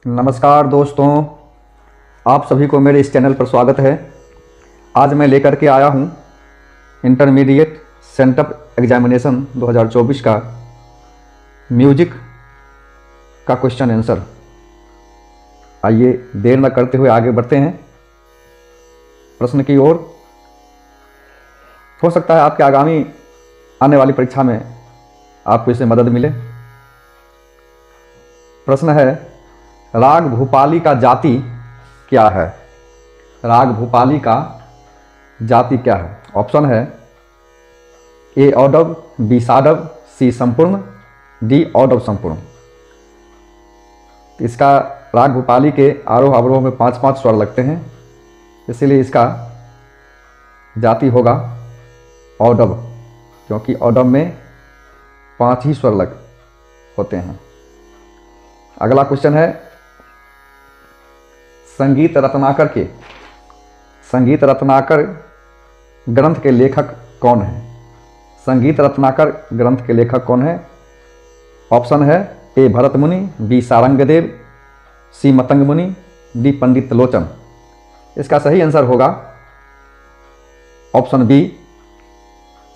नमस्कार दोस्तों, आप सभी को मेरे इस चैनल पर स्वागत है। आज मैं लेकर के आया हूँ इंटरमीडिएट सेंटअप एग्जामिनेशन 2024 का म्यूजिक का क्वेश्चन आंसर। आइए देर न करते हुए आगे बढ़ते हैं प्रश्न की ओर। हो सकता है आपके आगामी आने वाली परीक्षा में आपको इससे मदद मिले। प्रश्न है, राग भूपाली का जाति क्या है? राग भूपाली का जाति क्या है? ऑप्शन है ए औडव, बी साडव, सी संपूर्ण, डी औडव संपूर्ण। इसका राग भूपाली के आरोह अवरोह में 5-5 स्वर लगते हैं, इसीलिए इसका जाति होगा औडव, क्योंकि औडव में 5 ही स्वर लग होते हैं। अगला क्वेश्चन है, संगीत रत्नाकर ग्रंथ के लेखक कौन है? संगीत रत्नाकर ग्रंथ के लेखक कौन है? ऑप्शन है ए भरत मुनि, बी सारंगदेव, सी मतंग मुनि, डी पंडित त्रिलोचन। इसका सही आंसर होगा ऑप्शन बी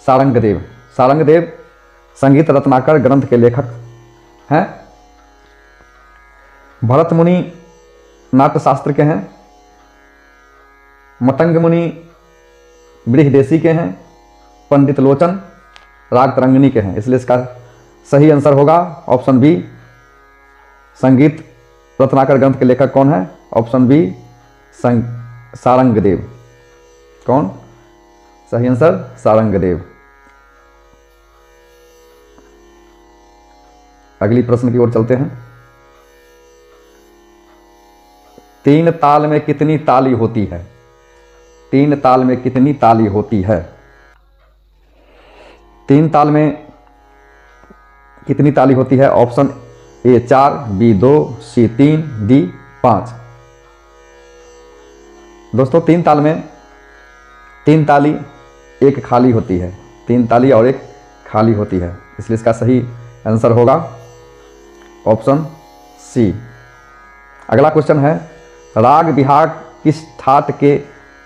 सारंगदेव। सारंगदेव संगीत रत्नाकर ग्रंथ के लेखक हैं। भरत मुनि नाट्यशास्त्र के हैं, मतंग मुनि बृहदेशी के हैं, पंडित लोचन राग तरंगिणी के हैं। इसलिए इसका सही आंसर होगा ऑप्शन बी संगीत रत्नाकर ग्रंथ के लेखक कौन है? Option B Sarangdev. कौन? सही आंसर सारंगदेव। अगली प्रश्न की ओर चलते हैं। 3 ताल में कितनी ताली होती है? 3 ताल में कितनी ताली होती है? 3 ताल में कितनी ताली होती है? Option A 4, B 2, C 3, D 5। दोस्तों 3 ताल में 3 ताली एक खाली होती है। 3 ताली और एक खाली होती है, इसलिए इसका सही आंसर होगा ऑप्शन सी। अगला क्वेश्चन है, राग विभाग किस ठाट के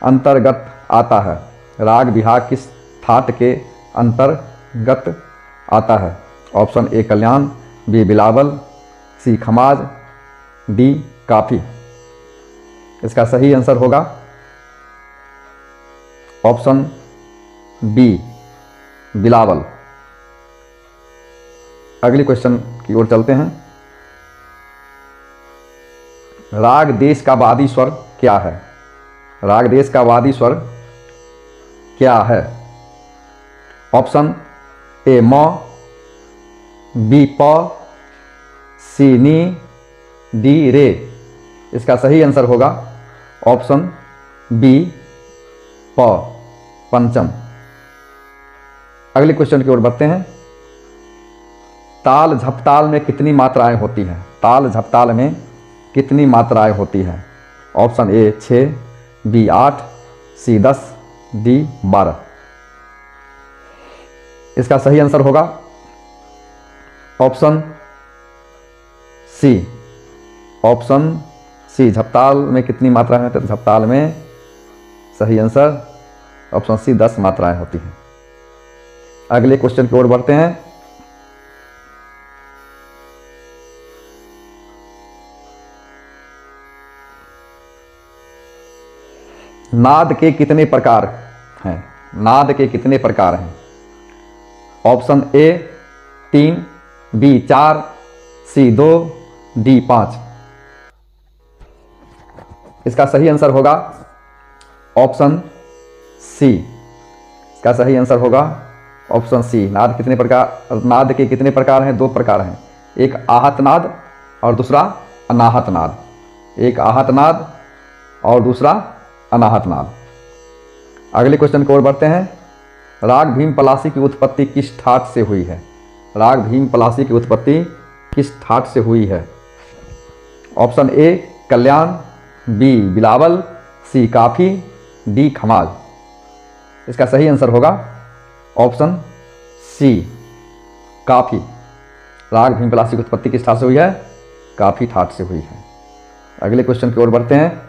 अंतर्गत आता है? राग विभाग किस ठाट के अंतर्गत आता है? Option A Kalyan, B Bilawal, C Khamaj, D Kafi. इसका सही आंसर होगा ऑप्शन बी बिलावल। अगली क्वेश्चन की ओर चलते हैं। राग देश का वादी स्वर क्या है? राग देश का वादी स्वर क्या है? ऑप्शन ए म, बी प, सी नी, डी रे। इसका सही आंसर होगा ऑप्शन बी प, पंचम। अगले क्वेश्चन की ओर बढ़ते हैं। ताल झपताल में कितनी मात्राएं होती हैं? ताल झपताल में कितनी मात्राएं होती हैं? Option A 6, B 8, C 10, D 12। इसका सही आंसर होगा ऑप्शन सी। ऑप्शन सी, झपताल में कितनी मात्राएं हैं? तो झपताल में सही आंसर ऑप्शन सी 10 मात्राएं होती हैं। अगले क्वेश्चन की ओर बढ़ते हैं। नाद के कितने प्रकार हैं? नाद के कितने प्रकार हैं? Option A 3, B 4, C 2, D 5। इसका सही आंसर होगा ऑप्शन सी। इसका सही आंसर होगा ऑप्शन सी। नाद कितने प्रकार? नाद के कितने प्रकार हैं? 2 प्रकार हैं, एक आहत नाद और दूसरा अनाहत नाद। एक आहत नाद और दूसरा अनाहत नाद। अगले क्वेश्चन की ओर बढ़ते हैं। राग भीम पलासी की उत्पत्ति किस ठाट से हुई है? राग भीम पलासी की उत्पत्ति किस ठाट से हुई है? Option A Kalyan, B Bilawal, C Kafi, D Khamaj. इसका सही आंसर होगा ऑप्शन सी काफी। राग भीम पलासी की उत्पत्ति किस ठाट से हुई है? काफी ठाट से हुई है। अगले क्वेश्चन की ओर बढ़ते हैं।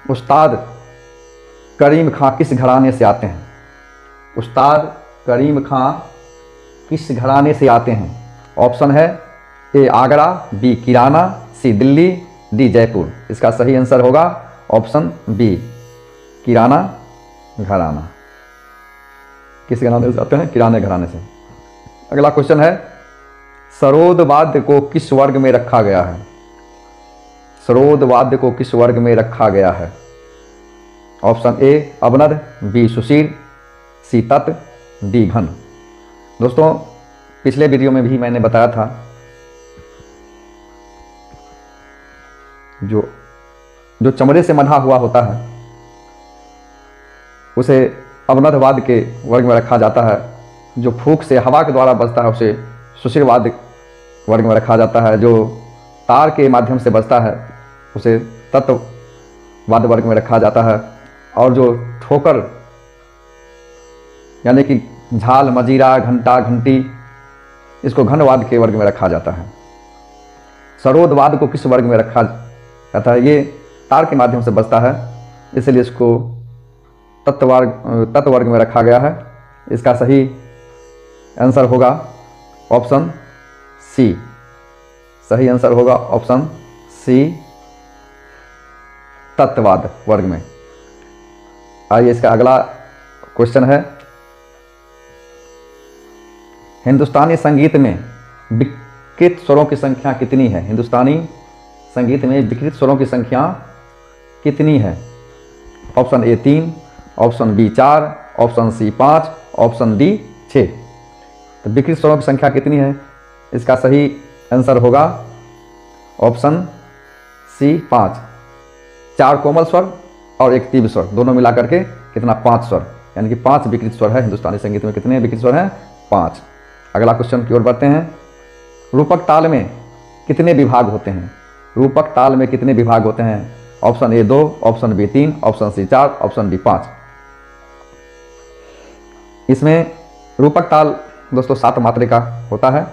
उस्ताद करीम खां किस घराने से आते हैं? उस्ताद करीम खां किस घराने से आते हैं? ऑप्शन है ए आगरा, बी किराना, सी दिल्ली, डी जयपुर। इसका सही आंसर होगा ऑप्शन बी किराना घराना। किस घराने से आते हैं? किराने घराने से। अगला क्वेश्चन है सरोद वाद्य को किस वर्ग में रखा गया है? सरोद वाद्य को किस वर्ग में रखा गया है? ऑप्शन ए अवनद, बी सुशील, सी तत्, डी घन। दोस्तों पिछले वीडियो में भी मैंने बताया था जो चमड़े से बंधा हुआ होता है उसे अवनद वाद्य के वर्ग में रखा जाता है। जो फूंक से हवा के द्वारा बजता है उसे सुशील वाद्य वर्ग में रखा जाता है। जो तार के माध्यम से बजता है उसे तत्व वाद्य वर्ग में रखा जाता है। और जो ठोकर यानी कि झाल, मजीरा, घंटा, घंटी, इसको घन वाद्य के वर्ग में रखा जाता है। सरोद वाद्य को किस वर्ग में रखा जाता है? ये तार के माध्यम से बजता है, इसलिए इसको तत्व वर्ग में रखा गया है। इसका सही आंसर होगा ऑप्शन सी। सही आंसर होगा ऑप्शन सी तत्ववाद वर्ग में। आइए इसका अगला क्वेश्चन है हिंदुस्तानी संगीत में विकृत स्वरों की संख्या कितनी है? हिंदुस्तानी संगीत में विकृत स्वरों की संख्या कितनी है? Option A 3, option B 4, option C 5, option D 6। तो विकृत स्वरों की संख्या कितनी है? इसका सही आंसर होगा ऑप्शन सी 5। 4 कोमल स्वर और 1 तीव्र स्वर, दोनों मिलाकर के कितना? 5 स्वर, यानी कि 5 विकृत स्वर है। हिंदुस्तानी संगीत में कितने विकृत स्वर हैं? 5। अगला क्वेश्चन की ओर बढ़ते हैं। रूपक ताल में कितने विभाग होते हैं? रूपक ताल में कितने विभाग होते हैं? Option A 2, option B 3, option C 4, option D 5। इसमें रूपक ताल दोस्तों 7 मात्रे का होता है।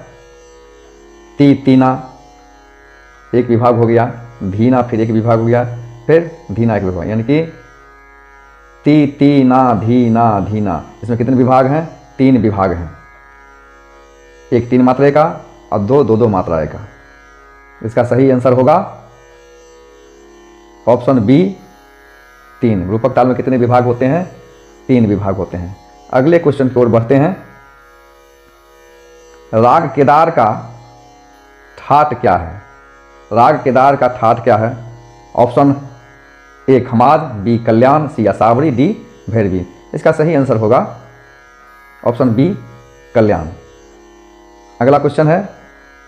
तीना एक विभाग हो गया, धीना फिर एक विभाग हो गया, फिर धीना एक विभाग, यानी कि तीना धीना धीना। इसमें कितने विभाग हैं? 3 विभाग हैं। एक 3 मात्रे का और 2 मात्राएं का। इसका सही आंसर होगा ऑप्शन बी 3। रूपक ताल में कितने विभाग होते हैं? 3 विभाग होते हैं। अगले क्वेश्चन की ओर बढ़ते हैं। राग केदार का ठाट क्या है? राग केदार का ठाट क्या है? Option A Khamaj, B Kalyan, C Asavari, D Bhairavi. इसका सही आंसर होगा ऑप्शन बी कल्याण। अगला क्वेश्चन है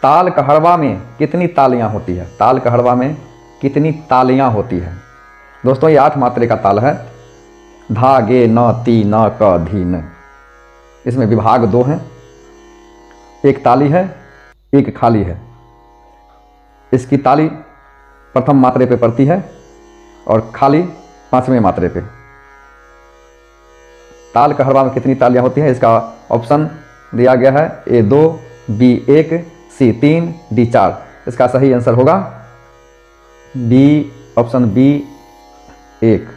ताल कहड़वा में कितनी तालियां होती है? ताल कहड़वा में कितनी तालियां होती है? दोस्तों ये 8 मात्रे का ताल है। धा गे न ती न क धी न। इसमें विभाग 2 हैं, एक ताली है, एक खाली है। इसकी ताली प्रथम मात्रे पे पड़ती है और खाली 5वें मात्रे पे। ताल कहड़वा में कितनी तालियां होती हैं? इसका ऑप्शन दिया गया है ए 2, बी 1, सी 3, डी 4। इसका सही आंसर होगा बी, ऑप्शन बी 1।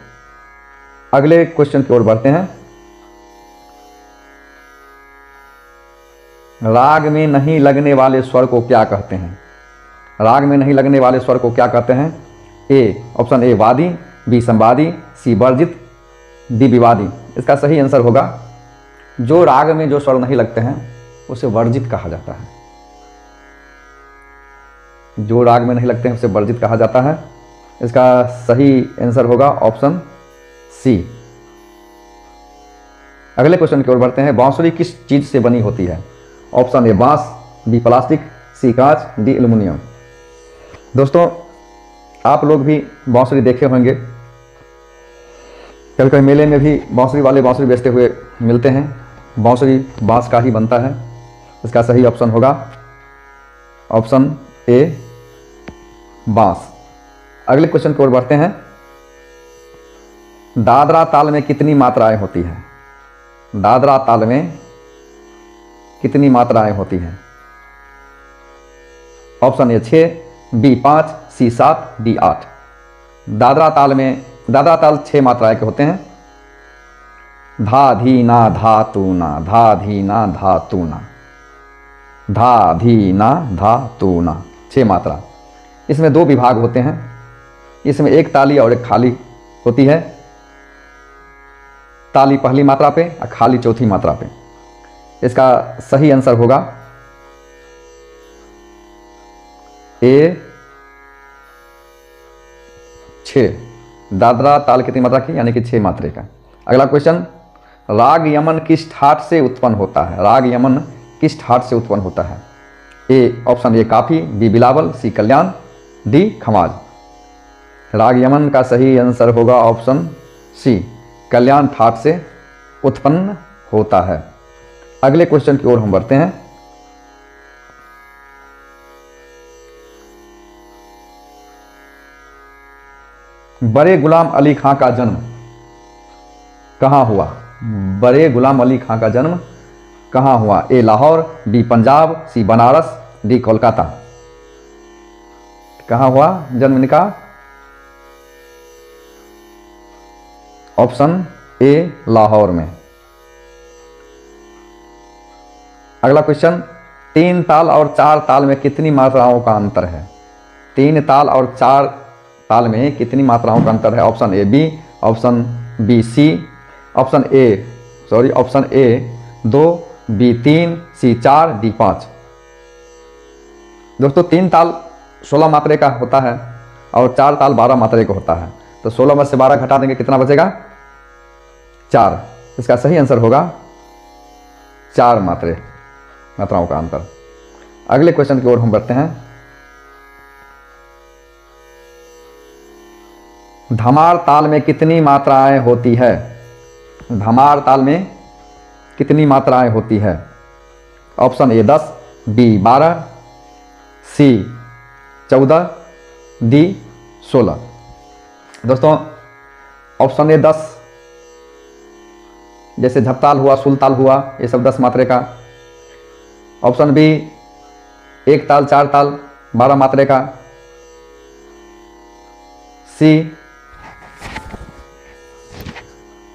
अगले क्वेश्चन की ओर बढ़ते हैं। राग में नहीं लगने वाले स्वर को क्या कहते हैं? राग में नहीं लगने वाले स्वर को क्या कहते हैं? ए ऑप्शन ए वादी, बी संवादी, सी वर्जित, डी विवादी। इसका सही आंसर होगा जो राग में जो स्वर नहीं लगते हैं उसे वर्जित कहा जाता है। जो राग में नहीं लगते हैं उसे वर्जित कहा जाता है। इसका सही आंसर होगा ऑप्शन सी। अगले क्वेश्चन की ओर बढ़ते हैं। बांसुरी किस चीज से बनी होती है? ऑप्शन ए बांस, बी प्लास्टिक, सी कांच, डी एल्युमिनियम। दोस्तों आप लोग भी बांसुरी देखे होंगे, कभी कभी मेले में भी बांसुरी वाले बांसुरी बेचते हुए मिलते हैं। बांसुरी बांस का ही बनता है। इसका सही ऑप्शन होगा ऑप्शन ए बांस। अगले क्वेश्चन की ओर बढ़ते हैं। दादरा ताल में कितनी मात्राएं होती हैं? दादरा ताल में कितनी मात्राएं होती हैं? Option A 6, B 5, C 7, D 8। Dadra ताल 6 मात्राएं के होते हैं। धा धी ना धा तू ना, धा धी ना धा तू ना, धा धी ना धा तू ना, 6 मात्रा। इसमें 2 विभाग होते हैं। इसमें एक ताली और एक खाली होती है। ताली पहली मात्रा पे और खाली चौथी मात्रा पे। इसका सही आंसर होगा ए 6। दादरा ताल कितनी मात्रा की, यानी कि 6 मात्रे का। अगला क्वेश्चन, राग यमन किस ठाट से उत्पन्न होता है? राग यमन किस ठाट से उत्पन्न होता है? ए ऑप्शन ए काफी, बी बिलावल, सी कल्याण, डी खमाज। राग यमन का सही आंसर होगा ऑप्शन सी, कल्याण ठाट से उत्पन्न होता है। अगले क्वेश्चन की ओर हम बढ़ते हैं। बड़े गुलाम अली खां का जन्म कहां हुआ? बड़े गुलाम अली खां का जन्म कहां हुआ? ए लाहौर, बी पंजाब, सी बनारस, डी कोलकाता। कहां हुआ जन्म इनका? ऑप्शन ए लाहौर में। अगला क्वेश्चन, 3 ताल और 4 ताल में कितनी मात्राओं का अंतर है? 3 ताल और 4 ताल में कितनी मात्राओं का अंतर है? Option A B, option B C, option A 2, B 3, C 4, D 5। दोस्तों 3 ताल 16 मात्रे का होता है और 4 ताल 12 मात्रे का होता है। तो 16 में से 12 घटा देंगे, कितना बचेगा? 4। इसका सही आंसर होगा 4 मात्राओं का अंतर। अगले क्वेश्चन की ओर हम बढ़ते हैं। धमार ताल में कितनी मात्राएं होती है? धमार ताल में कितनी मात्राएं होती है? Option A 10, B 12, C 14, D 16। दोस्तों ऑप्शन ए 10, जैसे झपताल हुआ, सुलताल हुआ, ये सब 10 मात्रे का। ऑप्शन बी 1 ताल 4 ताल 12 मात्रे का। सी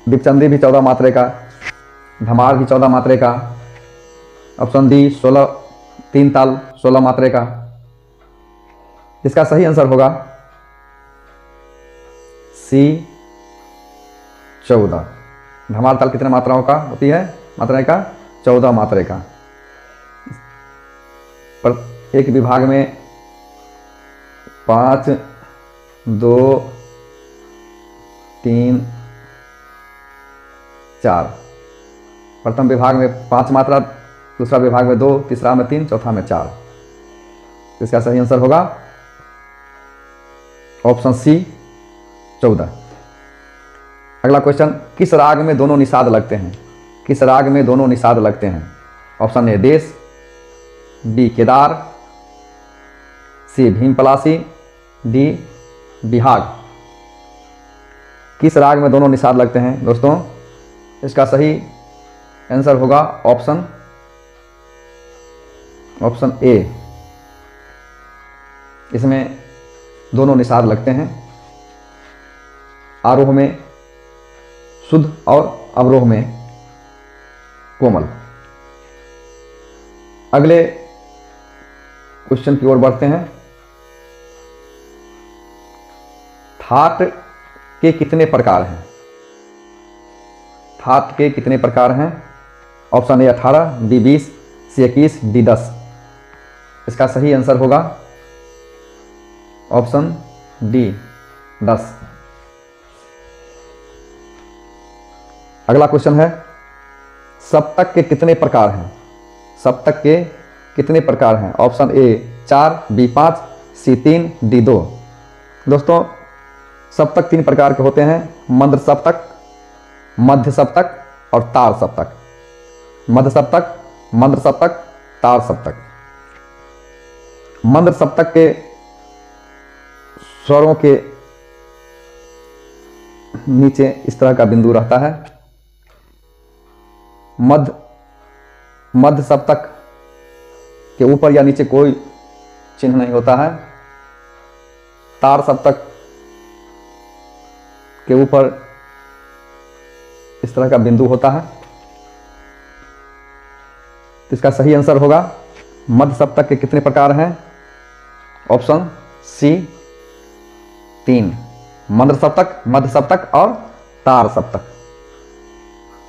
दीपचंदी भी 14 मात्रे का, धमार भी 14 मात्रे का। ऑप्शन डी 3 ताल 16 मात्रे का। इसका सही आंसर होगा सी 14। धमार ताल कितने मात्राओं का होती है? मात्रा का 14 मात्रे का। पर एक विभाग में 5, 2, 3, 4। प्रथम विभाग में 5 मात्रा, दूसरा विभाग में 2, तीसरा में 3, चौथा में 4। इसका सही आंसर होगा ऑप्शन सी 14। अगला क्वेश्चन, किस राग में दोनों निषाद लगते हैं? किस राग में दोनों निषाद लगते हैं? ऑप्शन ए देश, बी केदार, सी भीमपलासी, डी बिहाग। किस राग में दोनों निषाद लगते हैं दोस्तों? इसका सही आंसर होगा ऑप्शन ए। इसमें दोनों निषाद लगते हैं, आरोह में शुद्ध और अवरोह में कोमल। अगले क्वेश्चन की ओर बढ़ते हैं। थाट के कितने प्रकार हैं? थाट के कितने प्रकार हैं? Option A 18, B 20, C 21, D 10। इसका सही आंसर होगा ऑप्शन डी 10। अगला क्वेश्चन है, सप्तक के कितने प्रकार हैं? सप्तक के कितने प्रकार हैं? Option A 4, B 5, C 3, D 2। दोस्तों सप्तक 3 प्रकार के होते हैं, मंद्र सप्तक, मध्य सप्तक और तार सप्तक। मध्य सप्तक, मंद्र सप्तक, तार सप्तक। मंद्र सप्तक के स्वरों के नीचे इस तरह का बिंदु रहता है। मध्य सप्तक के ऊपर या नीचे कोई चिन्ह नहीं होता है। तार सप्तक के ऊपर इस तरह का बिंदु होता है। तो इसका सही आंसर होगा मध्य सप्तक के कितने प्रकार हैं? ऑप्शन सी 3, मध्य सप्तक, मध्य सप्तक और तार सप्तक।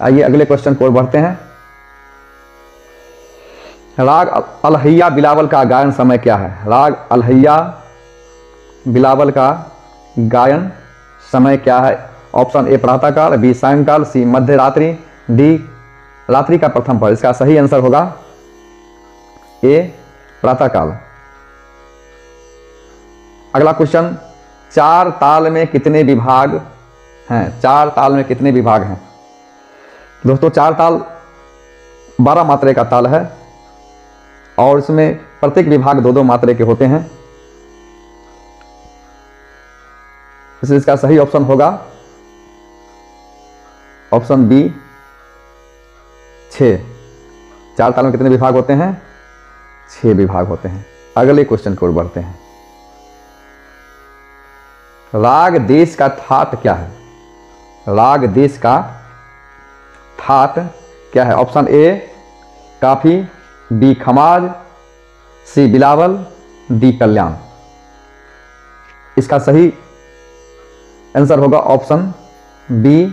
आइए अगले क्वेश्चन को बढ़ते हैं। राग अलहैया बिलावल का गायन समय क्या है? राग अलहैया बिलावल का गायन समय क्या है? ऑप्शन ए प्रातःकाल, बी सायंकाल, सी मध्य रात्रि, डी रात्रि का प्रथम पहर। इसका सही आंसर होगा ए प्रातःकाल। अगला क्वेश्चन, चार ताल में कितने विभाग हैं? चार ताल में कितने विभाग हैं? दोस्तों चार ताल 12 मात्रे का ताल है और इसमें प्रत्येक विभाग 2-2 मात्रे के होते हैं। इसलिए इसका सही ऑप्शन होगा ऑप्शन बी 6। चार ताल में कितने विभाग होते हैं? 6 विभाग होते हैं। अगले क्वेश्चन की ओर बढ़ते हैं। राग देश का थाट क्या है? राग देश का थाट क्या है? ऑप्शन ए काफी, बी खमाज, सी बिलावल, डी कल्याण। इसका सही आंसर होगा ऑप्शन बी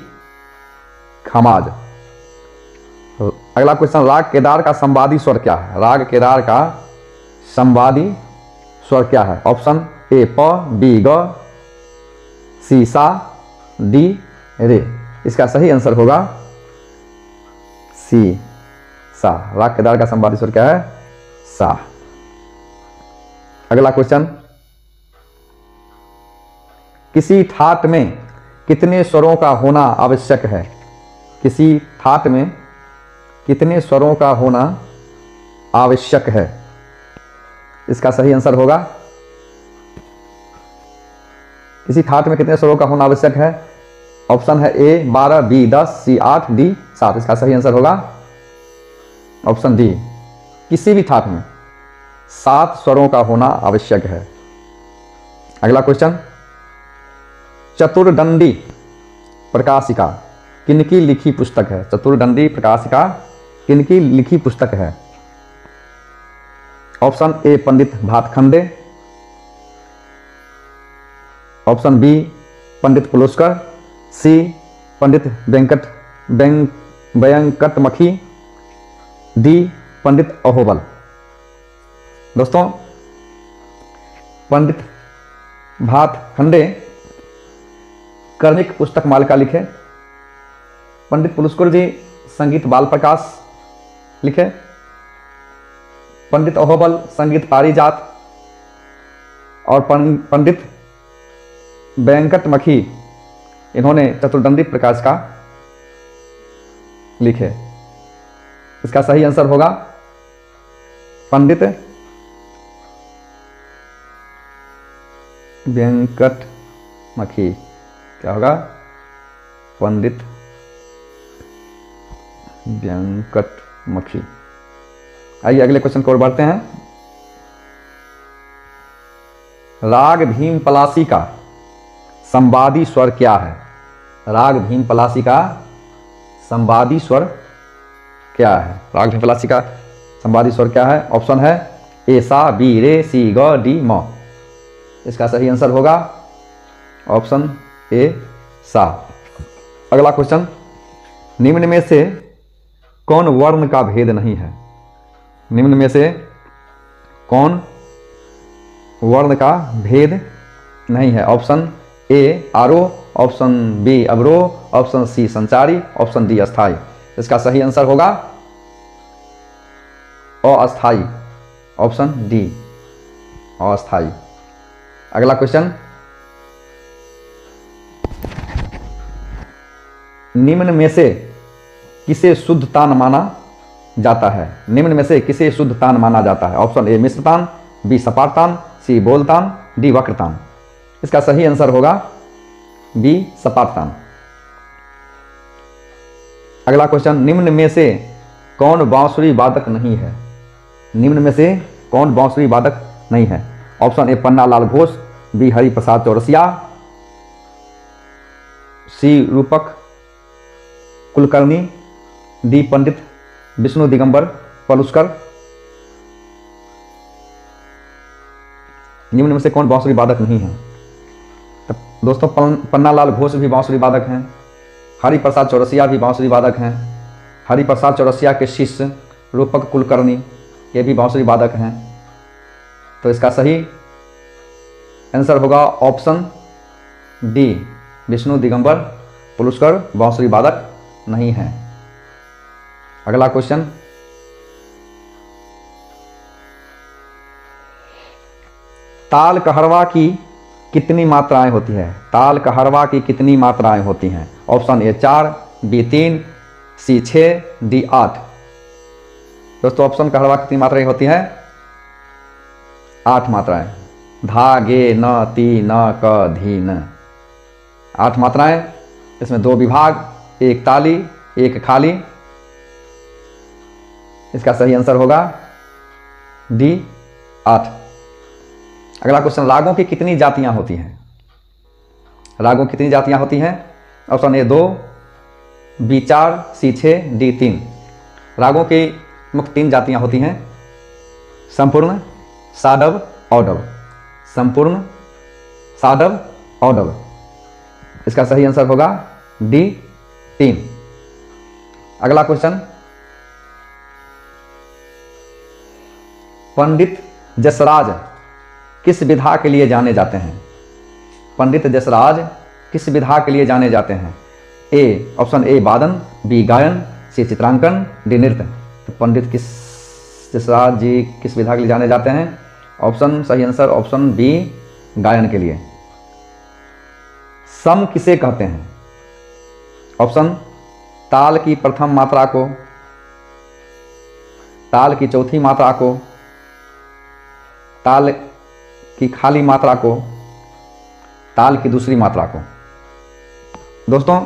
खमाज। अगला क्वेश्चन, राग केदार का संवादी स्वर क्या है? राग केदार का संवादी स्वर क्या है? ऑप्शन ए प, बी ग, सी सा, डी रे। इसका सही आंसर होगा सी सा। राग केदार का संवादी स्वर क्या है? सा। अगला क्वेश्चन, किसी ठाट में कितने स्वरों का होना आवश्यक है? किसी ठाट में कितने स्वरों का होना आवश्यक है? इसका सही आंसर होगा, किसी ठाट में कितने स्वरों का होना आवश्यक है? ऑप्शन है ए 12, बी 10, सी 8, डी 7। इसका सही आंसर होगा ऑप्शन डी, किसी भी ठाट में 7 स्वरों का होना आवश्यक है। अगला क्वेश्चन, चतुर्दंडी प्रकाशिका किनकी लिखी पुस्तक है? चतुर्दंडी प्रकाशिका किनकी लिखी पुस्तक है? Option A Pandit Bhatkhande, option B Pandit Paluskar, C Pandit Venkatamakhi, D Pandit Ahobal. दोस्तों पंडित भातखंडे कर्णिक पुस्तक मालिका लिखे, पंडित पुलुस्कर जी संगीत बाल प्रकाश लिखे, पंडित अहोबल संगीत पारिजात और पंडित व्यंकटमखी इन्होंने चतुर्दंडी प्रकाशिका लिखे। इसका सही आंसर होगा पंडित व्यंकटमखी। क्या होगा? पंडित व्यंकटमखी। आइए अगले क्वेश्चन को और बढ़ते हैं। राग भीम पलासी का संवादी स्वर क्या है? राग भीम पलासी का संवादी स्वर क्या है? राग भीम पलासी का संवादी स्वर क्या है? ऑप्शन है ए सा, बी रे, सी ग, डी म। इसका सही आंसर होगा ऑप्शन ए सा। अगला क्वेश्चन, निम्न में से कौन वर्ण का भेद नहीं है? निम्न में से कौन वर्ण का भेद नहीं है? ऑप्शन ए आरोह, ऑप्शन बी अवरोह, ऑप्शन सी संचारी, ऑप्शन डी अस्थाई। इसका सही आंसर होगा अस्थाई, ऑप्शन डी अस्थाई। अगला क्वेश्चन, निम्न में से किसे शुद्ध तान माना जाता है? निम्न में से किसे शुद्ध तान माना जाता है? ऑप्शन ए मिश्र तान, बी सपाट तान, सी बोल तान, डी वक्र तान। इसका सही आंसर होगा बी सपाट तान। अगला क्वेश्चन, निम्न में से कौन बांसुरी वादक नहीं है? निम्न में से कौन बांसुरी वादक नहीं है। Option A Pannalal Ghosh, B Hariprasad Chaurasia, C Rupak Kulkarni, D Pandit Vishnu Digambar Paluskar. निम्न में से कौन बांसुरी वादक नहीं है? तो दोस्तों पन्नालाल घोष भी बांसुरी वादक हैं, हरिप्रसाद चौरसिया भी बांसुरी वादक हैं, हरिप्रसाद चौरसिया के शिष्य रूपक कुलकर्णी ये भी बांसुरी वादक हैं। तो इसका सही आंसर होगा ऑप्शन डी, विष्णु दिगंबर पलुस्कर बांसुरी वादक नहीं है। अगला क्वेश्चन, ताल कहरवा की कितनी मात्राएं होती है? ताल कहरवा की कितनी मात्राएं होती हैं? Option A 4, B 3, C 6, D 8। दोस्तों ऑप्शन कहरवा कितनी मात्राएं होती हैं? 8 मात्राएं। धा गे न ती न क धी न, 8 मात्राएं। इसमें 2 विभाग, एक ताली एक खाली। इसका सही आंसर होगा डी 8। अगला क्वेश्चन, रागों की कितनी जातियां होती हैं? रागों की कितनी जातियां होती हैं? Option A 2, B 4, C 6, D 3। रागों की मुख्य 3 जातियां होती हैं, संपूर्ण, साडव, औडव। संपूर्ण, साडव, औडव। इसका सही आंसर होगा डी 3। अगला क्वेश्चन, पंडित जसराज किस विधा के लिए जाने जाते हैं? पंडित जसराज किस विधा के लिए जाने जाते हैं? ए ऑप्शन ए वादन, बी गायन, सी चित्रांकन, डी नृत्य। तो पंडित जसराज जी किस विधा के लिए जाने जाते हैं? ऑप्शन सही आंसर ऑप्शन बी, गायन के लिए। सम किसे कहते हैं? ऑप्शन ताल की प्रथम मात्रा को, ताल की चौथी मात्रा को, ताल की खाली मात्रा को, ताल की दूसरी मात्रा को। दोस्तों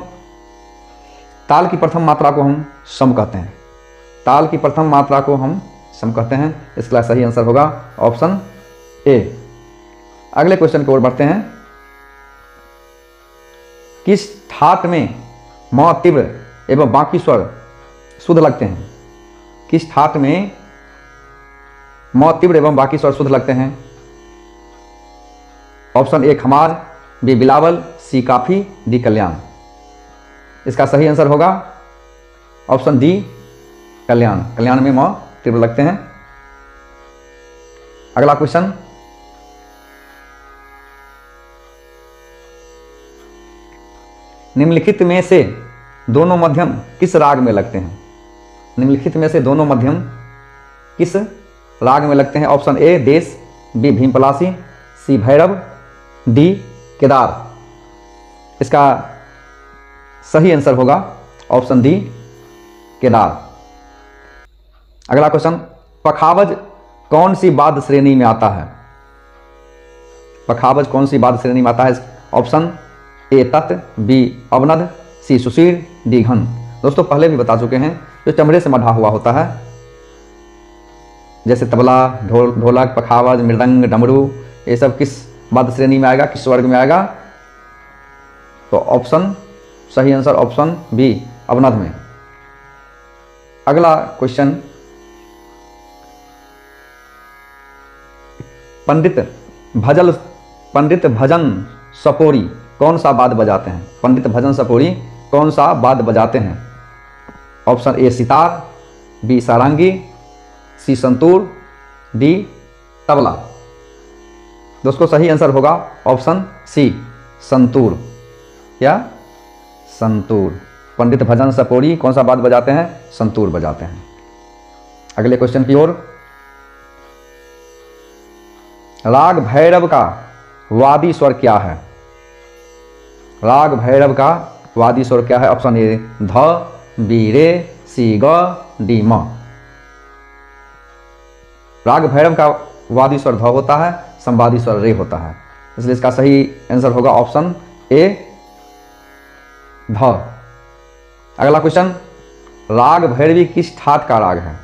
ताल की प्रथम मात्रा को हम सम कहते हैं, ताल की प्रथम मात्रा को हम सम कहते हैं। इसका सही आंसर होगा ऑप्शन ए। अगले क्वेश्चन की ओर बढ़ते हैं। किस ठाट में म तीव्र एवं बाकी स्वर शुद्ध लगते हैं? किस ठाट में म तीव्र एवं बाकी स्वर शुद्ध लगते हैं? ऑप्शन ए खमार, B Bilawal, C Kafi, D कल्याण। इसका सही आंसर होगा ऑप्शन डी, कल्याण। कल्याण में म तीव्र लगते हैं। अगला क्वेश्चन, निम्नलिखित में से दोनों मध्यम किस राग में लगते हैं? निम्नलिखित में से दोनों मध्यम किस राग में लगते हैं? ऑप्शन ए देश, बी भीमपलासी, सी भैरव, डी केदार। इसका सही आंसर होगा ऑप्शन डी, केदार। अगला क्वेश्चन, पखावज कौन सी वाद्य श्रेणी में आता है? पखावज कौन सी वाद्य श्रेणी में आता है? ऑप्शन ए तत्, बी अवनद, सी सुशीर, डी घन। दोस्तों पहले भी बता चुके हैं, जो चमड़े से मढ़ा हुआ होता है, जैसे तबला, ढोलक, पखावज, मृदंग, डमरू, ये सब किस वाद्य श्रेणी में आएगा, किस वर्ग में आएगा? तो ऑप्शन सही आंसर ऑप्शन बी, अवनद में। अगला क्वेश्चन, पंडित भजन सपोरी कौन सा वाद्य बजाते हैं? पंडित भजन सपोरी कौन सा वाद्य बजाते हैं? Option A sitar, B sarangi, C santoor, D tabla. दोस्तों सही आंसर होगा ऑप्शन सी, संतूर या संतूर। पंडित भजन सपोरी कौन सा वाद्य बजाते हैं? संतूर बजाते हैं। अगले क्वेश्चन की ओर, राग भैरव का वादी स्वर क्या है? राग भैरव का वादी स्वर क्या है? ऑप्शन ए ध, बी रे, सी ग, डी म। राग भैरव का वादी स्वर ध होता है, संवादी स्वर रे होता है, इसलिए इसका सही आंसर होगा ऑप्शन ए, ध। अगला क्वेश्चन, राग भैरवी किस ठाट का राग है?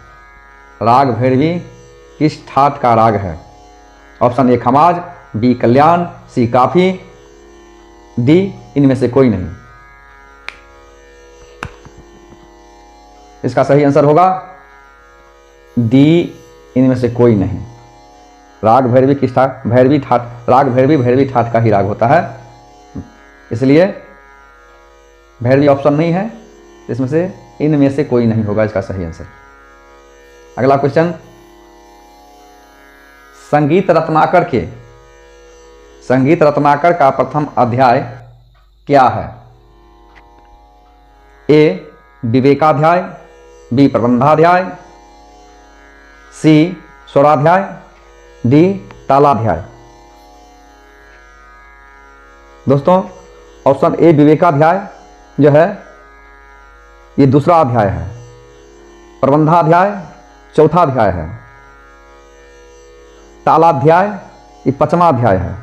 राग भैरवी किस ठाट का राग है? Option A Khamaj, B Kalyan, C Kafi, D इनमें से कोई नहीं। इसका सही आंसर होगा डी, इनमें से कोई नहीं। राग भैरवी किस ठाट, भैरवी ठाट, राग भैरवी भैरवी ठाट का ही राग होता है, इसलिए भैरवी ऑप्शन नहीं है, इसमें से इनमें से कोई नहीं होगा इसका सही आंसर। अगला क्वेश्चन, संगीत रत्नाकर का प्रथम अध्याय क्या है? ए विवेकाध्याय, बी प्रबंधाध्याय, सी स्वराध्याय, डी तालाध्याय। दोस्तों ऑप्शन ए विवेकाध्याय जो है ये दूसरा अध्याय है, प्रबंधाध्याय चौथा अध्याय है, तालाध्याय ये पांचवा अध्याय है,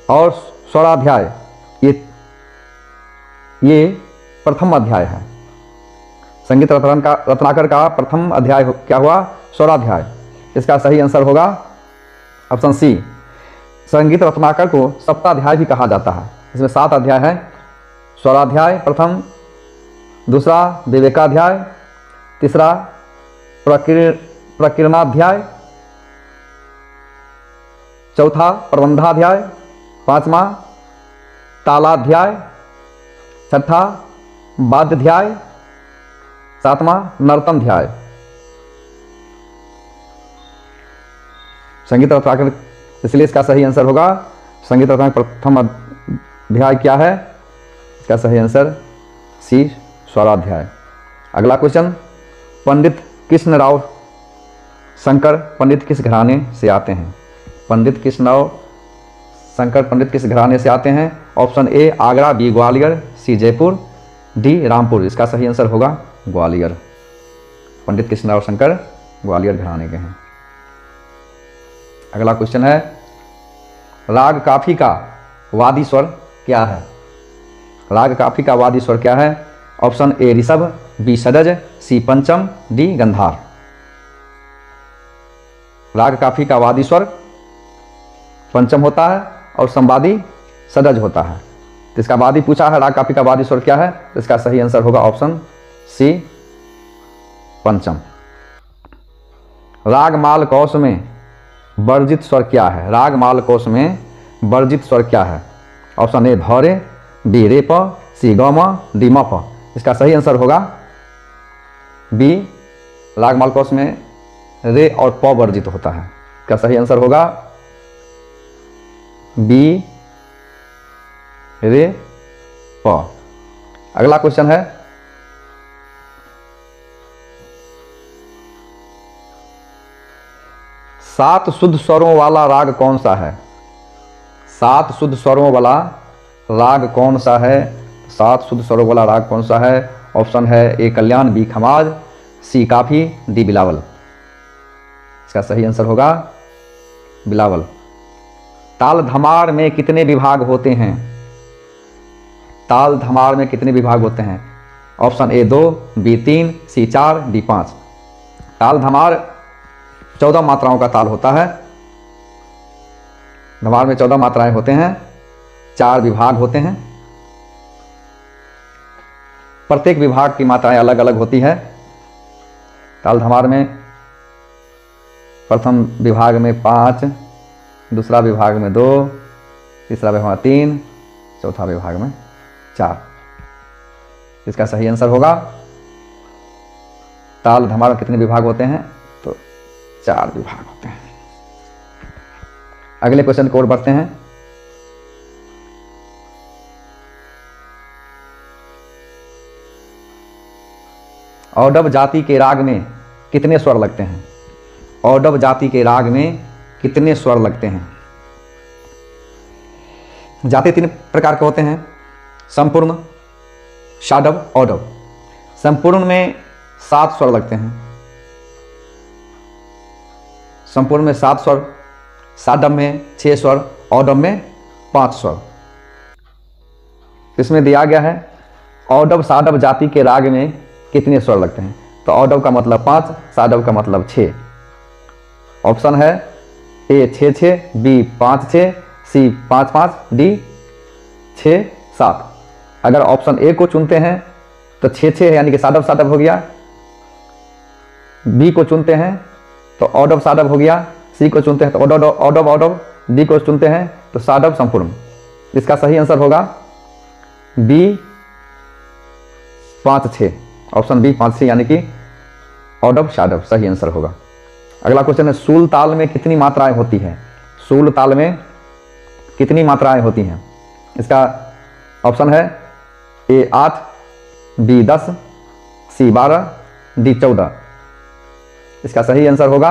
और स्वराध्याय ये प्रथम अध्याय है। संगीत रत्नाकर का प्रथम अध्याय क्या हुआ? स्वराध्याय। इसका सही आंसर होगा ऑप्शन सी। संगीत रत्नाकर को सप्ताध्याय भी कहा जाता है। इसमें 7 अध्याय है, स्वराध्याय प्रथम, दूसरा विवेकाध्याय, तीसरा प्रकीर्णाध्याय, चौथा प्रबंधाध्याय, पांचवा तालाध्याय, छठा वाद्याध्याय, सातवां नर्तनाध्याय। संगीत रत्नाकर, इसलिए इसका सही आंसर होगा संगीत रत्नाकर प्रथम अध्याय क्या है? इसका सही आंसर सी स्वराध्याय। अगला क्वेश्चन, पंडित कृष्णराव शंकर पंडित किस घराने से आते हैं? पंडित कृष्णराव शंकर पंडित किस घराने से आते हैं? Option A Agra, B Gwalior, C Jaipur, D Rampur. इसका सही आंसर होगा ग्वालियर। पंडित कृष्णराव शंकर ग्वालियर घराने के हैं। अगला क्वेश्चन है, राग काफी का वादी स्वर क्या है? राग काफी का वादी स्वर क्या है? ऑप्शन ए ऋषभ, बी षडज, सी पंचम, डी गंधार। राग काफी का वादी स्वर पंचम होता है और संवादी षडज होता है। तो इसका वादी पूछा है, राग काफी का वादी स्वर क्या है? तो इसका सही आंसर होगा ऑप्शन सी पंचम। रागमाल कोश में वर्जित स्वर क्या है? रागमाल कोश में वर्जित स्वर क्या है? ऑप्शन ए भौरे, बी रे प, सी ग म, डी म प। इसका सही आंसर होगा बी, रागमाल कोश में रे और प वर्जित होता है। इसका सही आंसर होगा बी रे प। अगला क्वेश्चन है, सात शुद्ध स्वरों वाला राग कौन सा है? 7 शुद्ध स्वरों वाला राग कौन सा है? 7 शुद्ध स्वरों वाला राग कौन सा है? ऑप्शन है ए कल्याण, बी खमाज, सी काफी, डी बिलावल। इसका सही आंसर होगा बिलावल। ताल धमार में कितने विभाग होते हैं? ताल धमार में कितने विभाग होते हैं? Option A 2, B 3, C 4, D 5। ताल धमार 14 मात्राओं का ताल होता है। धमार में 14 मात्राएं होते हैं, 4 विभाग होते हैं। प्रत्येक विभाग की मात्राएं अलग अलग होती है। ताल धमार में प्रथम विभाग में 5, दूसरा विभाग में 2, तीसरा विभाग में 3, चौथा विभाग में 4। इसका सही आंसर होगा, ताल धमार में कितने विभाग होते हैं? तो 4 विभाग होते हैं। अगले क्वेश्चन की ओर बढ़ते हैं। औडव जाति के राग में कितने स्वर लगते हैं? औडव जाति के राग में कितने स्वर लगते हैं? जाति 3 प्रकार के होते हैं, संपूर्ण, षाडव, औडव। संपूर्ण में 7 स्वर लगते हैं। संपूर्ण में 7 स्वर, षाडव में 6 स्वर, औडव में 5 स्वर। इसमें दिया गया है औडव षाडव जाति के राग में कितने स्वर लगते हैं? तो औडव का मतलब 5, षाडव का मतलब 6। ऑप्शन है ए 6-6, बी 5-6, सी 5-5, डी 6-7। अगर ऑप्शन ए को चुनते हैं तो 6-6 है यानी कि साडव साडव हो गया, बी को चुनते हैं तो ऑडव साडव हो गया, सी को चुनते हैं तो ऑडव ऑडव ऑडव, डी को चुनते हैं तो साडव संपूर्ण। इसका सही आंसर होगा बी 5-6, ऑप्शन बी 5-6 यानी कि ऑडव साडव सही आंसर होगा। अगला क्वेश्चन है सूल ताल में कितनी मात्राएं होती हैं? सूल ताल में कितनी मात्राएं होती हैं? इसका ऑप्शन है ए 8, बी 10, सी 12, डी 14। इसका सही आंसर होगा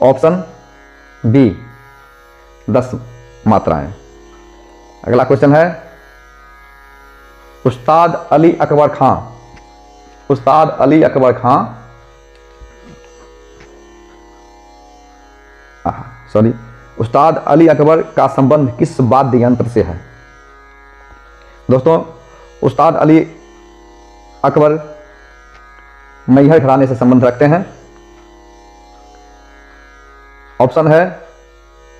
ऑप्शन बी 10 मात्राएं। अगला क्वेश्चन है उस्ताद अली अकबर खां, उस्ताद अली अकबर खां उस्ताद अली अकबर का संबंध किस वाद्य यंत्र से है? दोस्तों उस्ताद अली अकबर मैहर घराने से संबंध रखते हैं। ऑप्शन है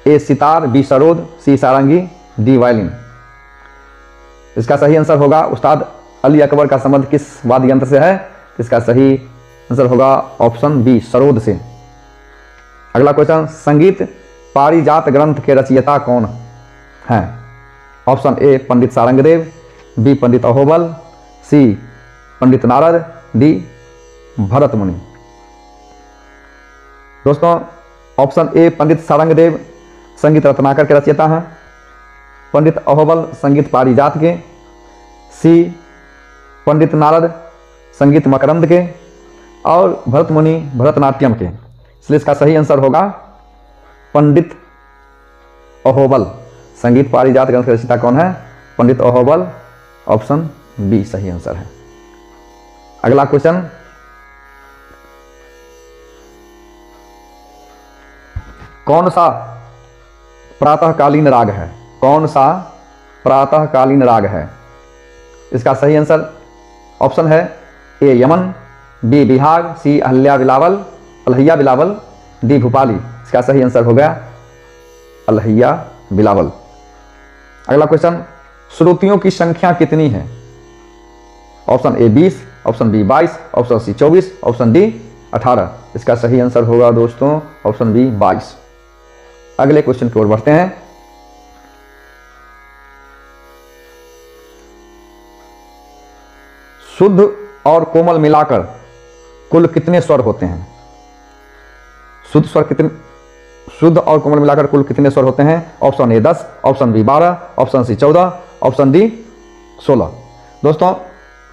ए सितार, बी सरोद, सी सारंगी, डी वायलिन। इसका सही आंसर होगा उस्ताद अली अकबर का संबंध किस वाद्य यंत्र से है? इसका सही आंसर होगा ऑप्शन बी सरोद से। अगला क्वेश्चन संगीत पारिजात ग्रंथ के रचयिता कौन हैं? Option A Pandit Sarangdev, B Pandit Ahobal, C Pandit Narad, D Bharat Muni. दोस्तों ऑप्शन ए पंडित सारंगदेव संगीत रत्नाकर के रचयिता हैं, पंडित अहोबल संगीत पारिजात के, सी पंडित नारद संगीत मकरंद के, और भरत मुनि भरतनाट्यम के। इसलिए इसका सही आंसर होगा पंडित अहोबल। संगीत पारिजात ग्रंथ के रचयिता कौन है? पंडित अहोबल, ऑप्शन बी सही आंसर है। अगला क्वेश्चन कौन सा प्रातःकालीन राग है? कौन सा प्रातःकालीन राग है? इसका सही आंसर ऑप्शन है ए यमन, बी बिहाग, सी अहल्या बिलावल, अलहैया बिलावल, डी भूपाली। इसका सही आंसर हो गया अलहैया बिलावल। अगला क्वेश्चन श्रुतियों की संख्या कितनी है? Option A 20, option B 22, option C 24, option D 18। इसका सही आंसर होगा दोस्तों ऑप्शन बी 22। अगले क्वेश्चन की ओर बढ़ते हैं। शुद्ध और कोमल मिलाकर कुल कितने स्वर होते हैं? शुद्ध स्वर कितने, शुद्ध और कोमल मिलाकर कुल कितने स्वर होते हैं? Option A 10, option B 12, option C 14, option D 16। दोस्तों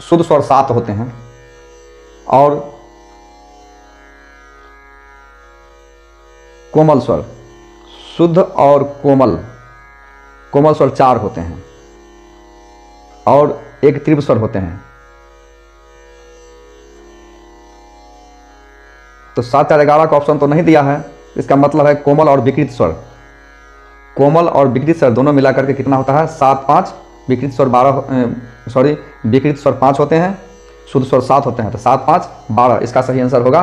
शुद्ध स्वर 7 होते हैं और कोमल स्वर, शुद्ध और कोमल स्वर 4 होते हैं और एक तीव्र स्वर होते हैं। तो 7, 4, 11 का ऑप्शन तो नहीं दिया है, इसका मतलब है कोमल और विकृत स्वर। कोमल और विकृत स्वर दोनों मिलाकर के कितना होता है? 7, 5, विकृत स्वर 12, विकृत स्वर 5 होते हैं, शुद्ध स्वर 7 होते हैं। तो 7, 5, 12 इसका सही आंसर होगा।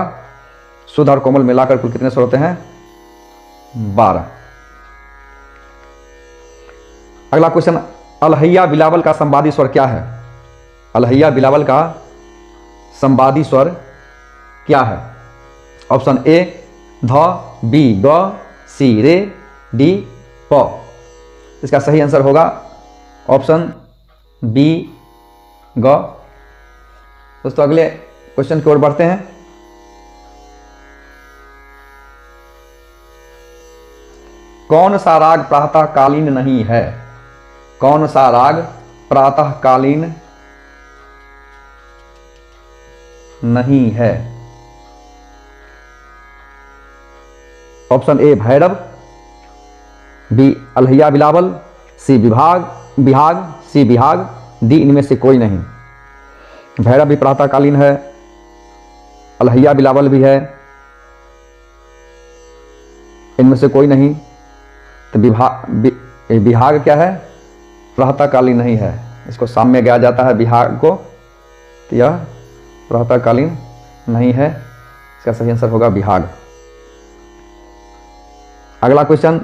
शुद्ध और कोमल मिलाकर कुल कितने स्वर होते हैं? 12। अगला क्वेश्चन अलहैया बिलावल का संवादी स्वर क्या है? अलहैया बिलावल का संवादी स्वर क्या है? ऑप्शन ए ध, बी ग, सी रे, डी प। इसका सही आंसर होगा ऑप्शन बी ग। दोस्तों अगले क्वेश्चन की ओर बढ़ते हैं। कौन सा राग प्रातःकालीन नहीं है? कौन सा राग प्रातःकालीन नहीं है? Option A Bhairav, B Alhaiya Bilawal, C Bihag, C Bihag, D इनमें से कोई नहीं। भैरव भी प्रातःकालीन है, अलहैया बिलावल भी है, इनमें से कोई नहीं। तो बिहाग क्या है? प्रातःकालीन नहीं है, इसको शाम में गाया जाता है बिहाग को, तो यह प्रातःकालीन नहीं है। इसका सही आंसर होगा बिहाग। अगला क्वेश्चन,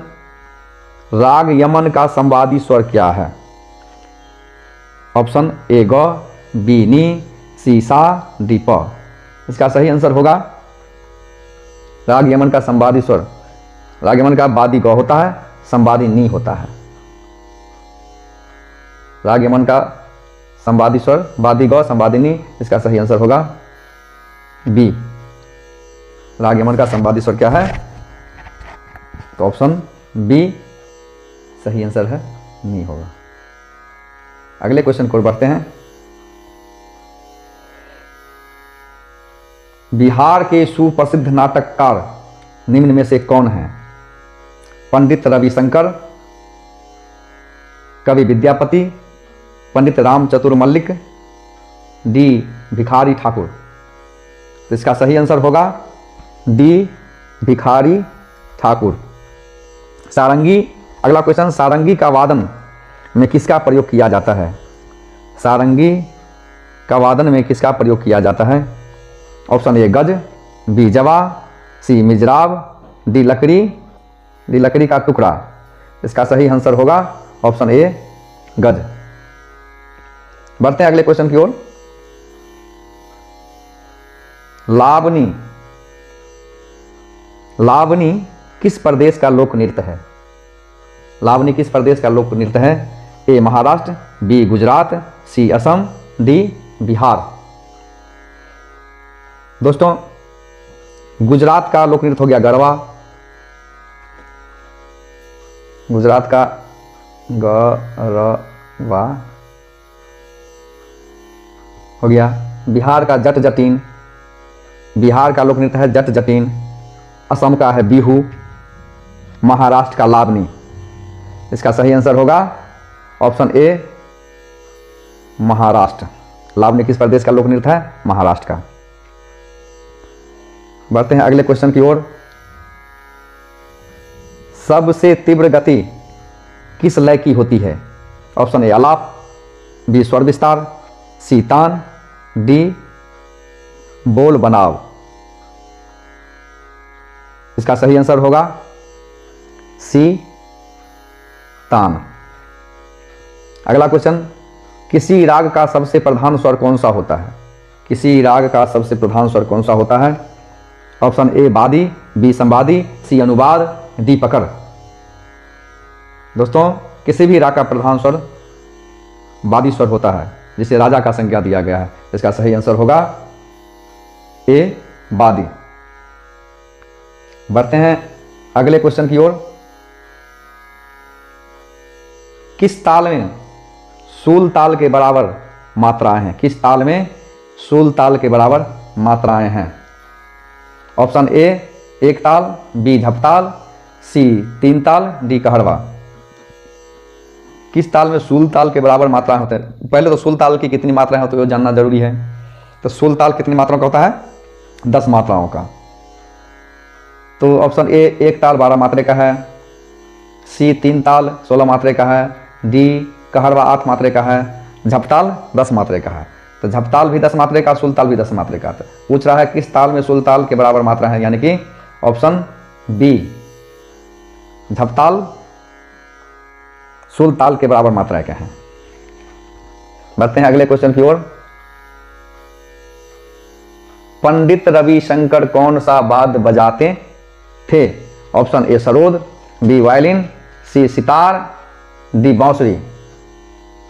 राग यमन का संवादी स्वर क्या है? ऑप्शन ए ग, बी नी, सी सा, डी प। इसका सही आंसर होगा राग यमन का संवादी स्वर, राग यमन का वादी ग होता है, संवादी नी होता है। राग यमन का संवादी स्वर वादी ग, संवादी नी, इसका सही आंसर होगा बी। राग यमन का संवादी स्वर क्या है? तो ऑप्शन बी सही आंसर है, नी होगा। अगले क्वेश्चन को बढ़ते हैं। बिहार के सुप्रसिद्ध नाटककार निम्न में से कौन है? पंडित रविशंकर, कवि विद्यापति, पंडित रामचतुर मल्लिक, डी भिखारी ठाकुर। तो इसका सही आंसर होगा डी भिखारी ठाकुर। सारंगी, अगला क्वेश्चन, सारंगी का वादन में किसका प्रयोग किया जाता है? सारंगी का वादन में किसका प्रयोग किया जाता है? ऑप्शन ए गज, बी जवा, सी मिजराब, डी लकड़ी का टुकड़ा। इसका सही आंसर होगा ऑप्शन ए गज। बढ़ते हैं अगले क्वेश्चन की ओर। लावनी, लावनी किस प्रदेश का लोक नृत्य है? लावनी किस प्रदेश का लोक नृत्य है? ए महाराष्ट्र, बी गुजरात, सी असम, डी बिहार। दोस्तों गुजरात का लोक नृत्य हो गया गरबा, गुजरात का गरबा हो गया। बिहार का जट जटीन, बिहार का लोक नृत्य है जट जटीन। असम का है बिहू। महाराष्ट्र का लावनी। इसका सही आंसर होगा ऑप्शन ए महाराष्ट्र। लावनी किस प्रदेश का लोक नृत्य है? महाराष्ट्र का। बढ़ते हैं अगले क्वेश्चन की ओर। सबसे तीव्र गति किस लय की होती है? ऑप्शन ए आलाप, बी स्वर विस्तार, सी तान, डी बोल बनाव। इसका सही आंसर होगा सी तान। अगला क्वेश्चन, किसी राग का सबसे प्रधान स्वर कौन सा होता है? किसी राग का सबसे प्रधान स्वर कौन सा होता है? ऑप्शन ए वादी, बी संवादी, सी अनुवाद, डी पकड़। दोस्तों किसी भी राग का प्रधान स्वर वादी स्वर होता है, जिसे राजा का संज्ञा दिया गया है। इसका सही आंसर होगा ए वादी। बढ़ते हैं अगले क्वेश्चन की ओर। किस ताल में सूल ताल के बराबर मात्राएं हैं? किस ताल में सूल ताल के बराबर मात्राएं हैं? ऑप्शन ए एक ताल, बी झपताल, सी तीन ताल, डी कहरवा। किस ताल में सूल ताल के बराबर मात्राएं होते हैं? पहले तो सूल ताल की कितनी मात्राएं होती है वो जानना जरूरी है। तो सूल ताल कितनी मात्राओं का होता है? 10 मात्राओं का। तो ऑप्शन ए एक ताल 12 मात्रे का है, सी तीन ताल 16 मात्रे का है, डी कहरवा 8 मात्रे का है, झपताल 10 मात्रे का है। तो झपताल भी 10 मात्रे का, सुलताल भी 10 मात्रे का। पूछ रहा है किस ताल में सुलताल के बराबर मात्रा है, यानी कि ऑप्शन बी झपताल सुलताल के बराबर मात्रा क्या है। बढ़ते हैं अगले क्वेश्चन की ओर। पंडित रविशंकर कौन सा वाद्य बजाते थे? Option A sarod, B violin, C sitar, D बांसुरी।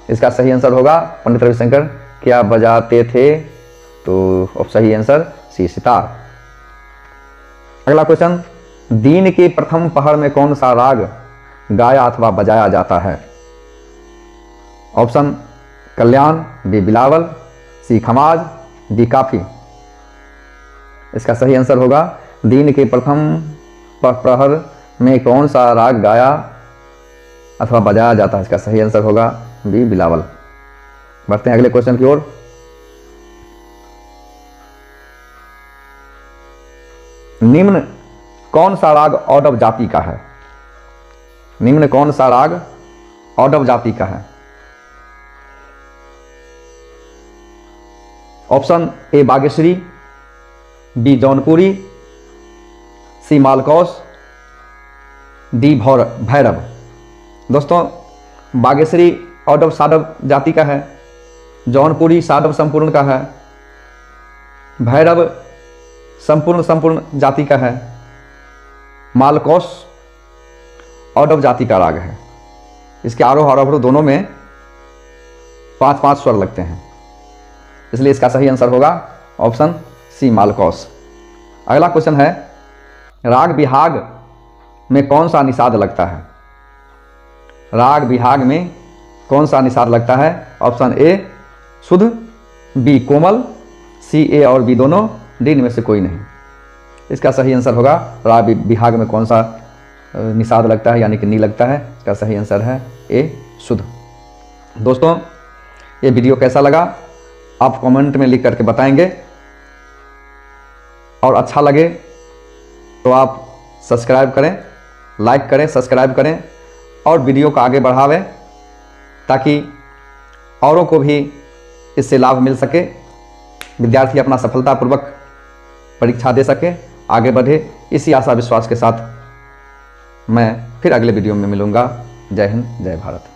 इसका सही आंसर होगा पंडित रविशंकर क्या बजाते थे? तो सही आंसर सी सितार। अगला क्वेश्चन, दिन के प्रथम पहर में कौन सा राग गाया अथवा बजाया जाता है? ऑप्शन कल्याण, B Bilawal, C Khamaj, D Kafi. इसका सही आंसर होगा दिन के प्रथम प्रहर में कौन सा राग गाया अथवा बजाया जाता है। इसका सही आंसर होगा बी बिलावल। बढ़ते हैं अगले क्वेश्चन की ओर। निम्न कौन सा राग औडव जाति का है? निम्न कौन सा राग औडव जाति का है? Option A Bageshri, B Jaunpuri, C Malkauns, D Bhairav. दोस्तों बागेश्वरी औडव साडव जाति का है, जौनपुरी साडव संपूर्ण का है, भैरव संपूर्ण जाति का है, मालकोस औडव जाति का राग है। इसके आरोह और अवरोह दोनों में 5-5 स्वर लगते हैं, इसलिए इसका सही आंसर होगा ऑप्शन सी मालकोस। अगला क्वेश्चन है, राग बिहाग में कौन सा निषाद लगता है? राग बिहाग में कौन सा निषाद लगता है? ऑप्शन ए शुद्ध, बी कोमल, सी ए और बी दोनों, डी इनमें से कोई नहीं। इसका सही आंसर होगा राग बिहाग में कौन सा निषाद लगता है, यानी कि नी लगता है। इसका सही आंसर है ए शुद्ध। दोस्तों ये वीडियो कैसा लगा आप कमेंट में लिख करके बताएंगे, और अच्छा लगे तो आप सब्सक्राइब करें, लाइक करें, सब्सक्राइब करें और वीडियो को आगे बढ़ावें, ताकि औरों को भी इससे लाभ मिल सके, विद्यार्थी अपना सफलतापूर्वक परीक्षा दे सके, आगे बढ़े। इसी आशा विश्वास के साथ मैं फिर अगले वीडियो में मिलूंगा। जय हिंद, जय भारत।